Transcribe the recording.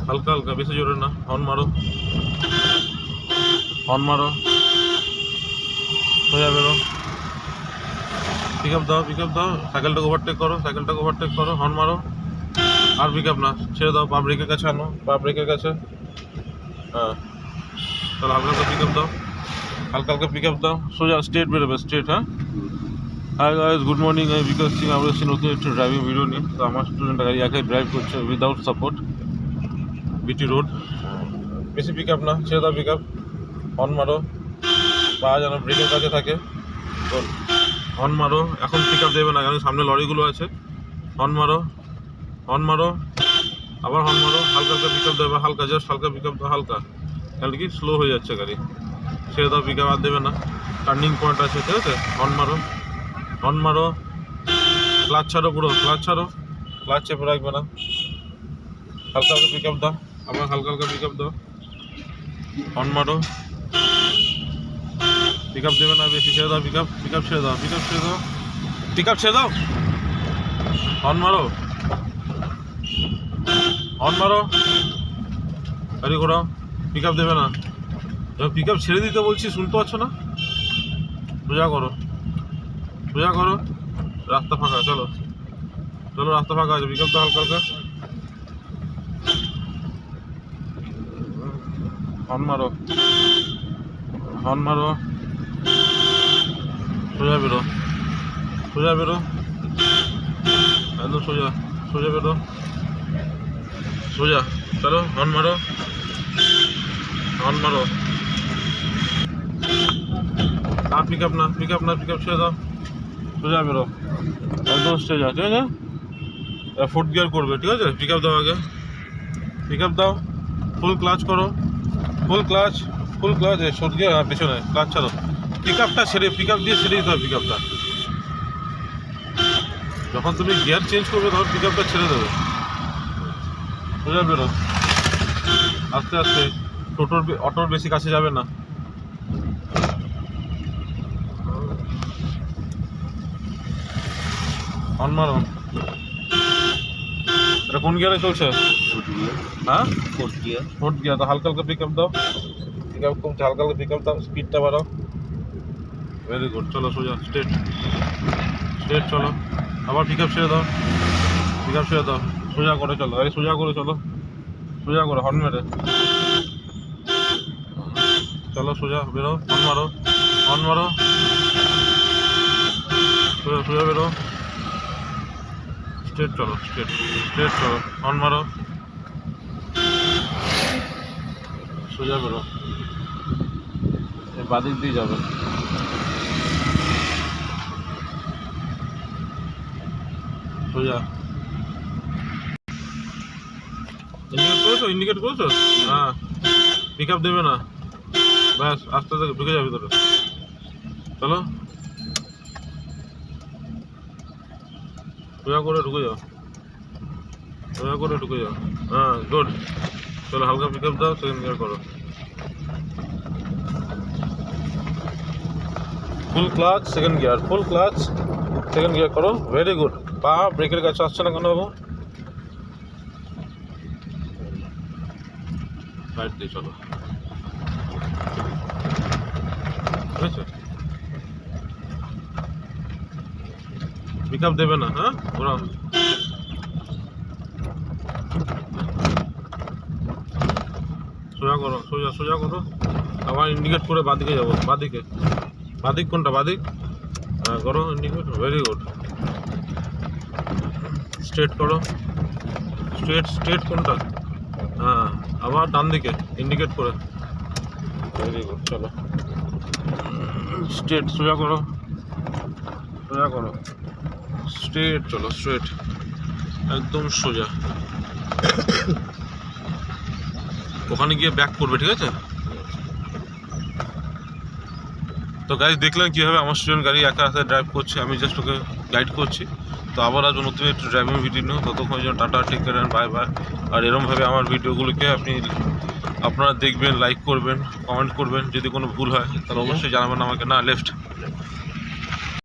হালকা হালকা, বেশি জোরে না। হর্ন মারো, হর্ন মারো, সোজা বেরো, পিক আপ দাও, পিক আপ দাও, সাইকেলটাকে ওভারটেক করো, সাইকেলটাকে ওভারটেক করো, হর্ন মারো। আর পিক আপ না, ছেড়ে দাও, পা ব্রেকের কাছে আনো, পা ব্রেকের কাছে। হ্যাঁ, তাহলে হালকা হালকা পিক আপ দাও, হালকা হালকা পিক আপ দাও, সোজা স্ট্রেট বেরোবে, স্ট্রেট। হ্যাঁ, হাই গাইস, গুড মর্নিং। আমি বিকাশ সিং, আমরা এসেছি নতুন একটু ড্রাইভিং ভিডিও নিয়ে। তো আমার স্টুডেন্ট গাড়ি একাই ড্রাইভ করছে উইদাউট সাপোর্ট, বিটি রোড। বেশি পিক আপ না, ছেড়ে দাও পিক আপ, হর্ন মারো, পা যেন ব্রেকের কাছে থাকে। তো হর্ন মারো, এখন পিক আপ দেবে না কারণ সামনে লরিগুলো আছে। হর্ন মারো, হর্ন মারো, আবার হর্ন মারো, হালকা হালকা পিক আপ দেবে, হালকা, জাস্ট হালকা পিক আপ দাও, হালকা, তাহলে কি স্লো হয়ে যাচ্ছে গাড়ি। ছেড়ে দাও পিক আপ, আর দেবে না, টার্নিং পয়েন্ট আছে, ঠিক আছে। হর্ন মারো, হর্ন মারো, ক্লাচ ছাড়ো, পুরো ক্লাচ ছাড়ো, ক্লাচ চেপে রাখবে না, হালকা হালকা পিক আপ দাও, আবার হালকা হালকা পিক আপ দাও, হর্ন মারো, পিক আপ দেবে না বেশি, ছেড়ে দাও পিক আপ, পিক আপ ছেড়ে দাও, পিক আপ ছেড়ে দাও, পিক আপ ছেড়ে দাও, হর্ন মারো, হর্ন মারো, গাড়ি ঘোরাও, পিক আপ দেবে না। পিক আপ ছেড়ে দিতে বলছি, শুনতে পাচ্ছ না? সোজা করো, সোজা করো, রাস্তা ফাঁকা, চলো চলো, রাস্তা ফাঁকা আছে, পিক আপ দাও হালকা হালকা, হর্ন মারো, হর্ন মারো, সোজা বেরো, সোজা বেরো, একদম সোজা, সোজা বেরো, সোজা, চলো, হর্ন মারো, হর্ন মারো, আর পিক আপ না, পিক আপ না, পিক আপ ছেড়ে দাও, সোজা বেরো, একদম সোজা, ঠিক আছে। ফোর্থ গিয়ার করবে, ঠিক আছে। পিক আপ দাও আগে, পিক আপ দাও, ফুল ক্লাচ করো, full clutch, full clutch, fourth gear পিছনে, ক্লাচ ছাড়ো, পিক আপটা ছেড়ে, পিক আপ দিয়ে ছেড়ে দিতে হবে পিক আপটা। যখন তুমি গিয়ার চেঞ্জ করবে তখন পিক আপটা ছেড়ে দেবে, সোজা বেরো, আস্তে আস্তে, অটোর বেশি কাছে যাবে না। হর্ন মারো, এটা কোন গিয়ারে চলছে? হ্যাঁ, ফোর্থ গিয়ার। Fourth gear. তো হালকা হালকা পিক আপ দাও, পিক আপ কমছে, হালকা হালকা পিক আপ দাও, স্পিডটা বাড়াও, ভেরি গুড। চলো সোজা, স্ট্রেট, স্ট্রেট চলো, আবার পিক আপ ছেড়ে দাও, পিক আপ ছেড়ে দাও, সোজা করে চলো, গাড়ি সোজা করে চলো, সোজা করে, হর্ন মেরে চলো, সোজা বেরো, হর্ন মারো, হর্ন মারো, সোজা সোজা বেরো, স্ট্রেট চলো, স্ট্রেট, স্ট্রেট চলো, হর্ন মারো, সোজা বেরো, বাদিক দিয়ে যাবে, সোজা। ইন্ডিকেট করেছো, ইন্ডিকেট করেছো? হ্যাঁ, পিক আপ দেবে না, ব্যাস, আস্তে আস্তে ঢুকে যাবে ভিতরে, চলো, সোজা করে ঢুকে যাও, সোজা করে ঢুকে যাও, হ্যাঁ, গুড। চলো, হালকা পিক আপ দাও, সেকেন্ড গিয়ার করো, full clutch, second gear, full clutch, second gear করো, ভেরি গুড। পা ব্রেকের কাছে আসছে না কেন বাবু? রাইট দিয়ে চলো, বুঝেছো? পিক আপ দেবে না, হ্যাঁ, ঘোরাও, সোজা করো, সোজা সোজা করো, আবার ইন্ডিকেট করে বাদিকে যাবো, বাদিকে, বাদিক কোনটা, বাদিক, হ্যাঁ করো ইন্ডিকেট, ভেরি গুড। স্ট্রেট করো, স্ট্রেট, স্ট্রেট কোনটা, হ্যাঁ, আবার ডান দিকে ইন্ডিকেট করে, ভেরি গুড। চলো, স্ট্রেট, সোজা করো, সোজা করো, স্ট্রেট চলো, স্ট্রেট, একদম সোজা, ওখানে গিয়ে ব্যাক করবে, ঠিক আছে। তো গাইজ দেখলেন কীভাবে আমার স্টুডেন্ট গাড়ি একা হাতে ড্রাইভ করছে, আমি জাস্ট ওকে গাইড করছি। তো আবার আজ নতুন একটু ড্রাইভিং ভিডিও নিও, ততক্ষণ যেন tata, take care and bye bye. আর এরমভাবে আমার ভিডিওগুলোকে আপনারা দেখবেন, লাইক করবেন, কমেন্ট করবেন, যদি কোনো ভুল হয় তাহলে অবশ্যই জানাবেন আমাকে। না, লেফট।